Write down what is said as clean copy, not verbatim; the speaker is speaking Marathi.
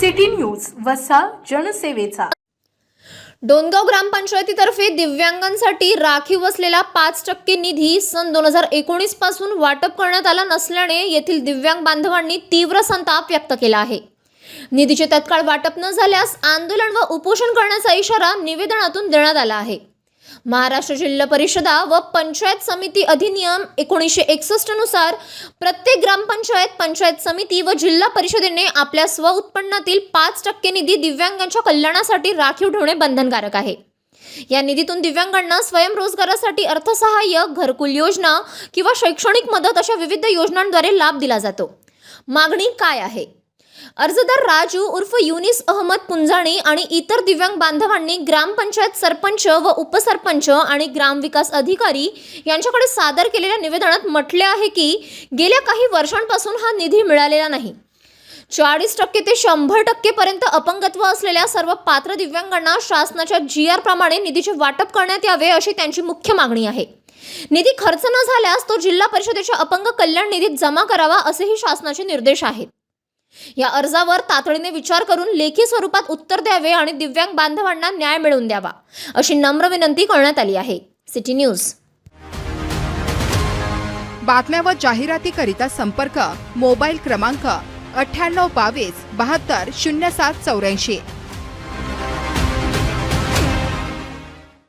सिटी न्यूज वसा जनसेवेचा। डोणगाव ग्रामपंचायतीतर्फे दिव्यांगांसाठी राखीव असलेला 5% निधी सन 2019 पासून वाटप करण्यात आला नसल्याने येथील दिव्यांग बांधवांनी तीव्र संताप व्यक्त केला आहे। निधीचे तत्काळ वाटप न झाल्यास आंदोलन व उपोषण करण्याचा इशारा निवेदनातून देण्यात आला आहे। महाराष्ट्र जिल्हा परिषदा व पंचायत समिती अधिनियम 1961 नुसार प्रत्येक ग्रामपंचायत, पंचायत समिती व जिल्हा परिषदेने आपल्या स्वउत्पन्नातील 5% निधी दिव्यांगांच्या कल्याणासाठी राखीव ठेवणे बंधनकारक आहे। या निधीतून दिव्यांगांना स्वयंरोजगारासाठी अर्थसहाय्य, घरकुल योजना किंवा शैक्षणिक मदत अशा विविध योजनांद्वारे लाभ दिला जातो। मागणी काय आहे? अर्जदार राजू उर्फ युनिस अहमद पुंजाणी आणि इतर दिव्यांग बांधवांनी ग्रामपंचायत सरपंच व उपसरपंच आणि ग्रामविकास अधिकारी यांच्याकडे सादर केलेल्या निवेदनात म्हटले आहे की गेल्या काही वर्षांपासून हा निधी मिळालेला नाही। 40% ते 100% पर्यंत अपंगत्व असलेल्या सर्व पात्र दिव्यांगांना शासनाच्या GR प्रमाणे निधीचे वाटप करण्यात यावे अशी त्यांची मुख्य मागणी आहे। निधी खर्च न झाल्यास तो जिल्हा परिषदेच्या अपंग कल्याण निधीत जमा करावा असेही शासनाचे निर्देश आहेत। या अर्जावर तातडीने विचार करून लेखी स्वरूपात उत्तर द्यावे आणि दिव्यांग बांधवांना न्याय मिळवून द्यावा अशी नम्र विनंती करण्यात आली आहे। City news. बातम्या व जाहिरातीकरिता संपर्क मोबाईल क्रमांक 9822 72 0784।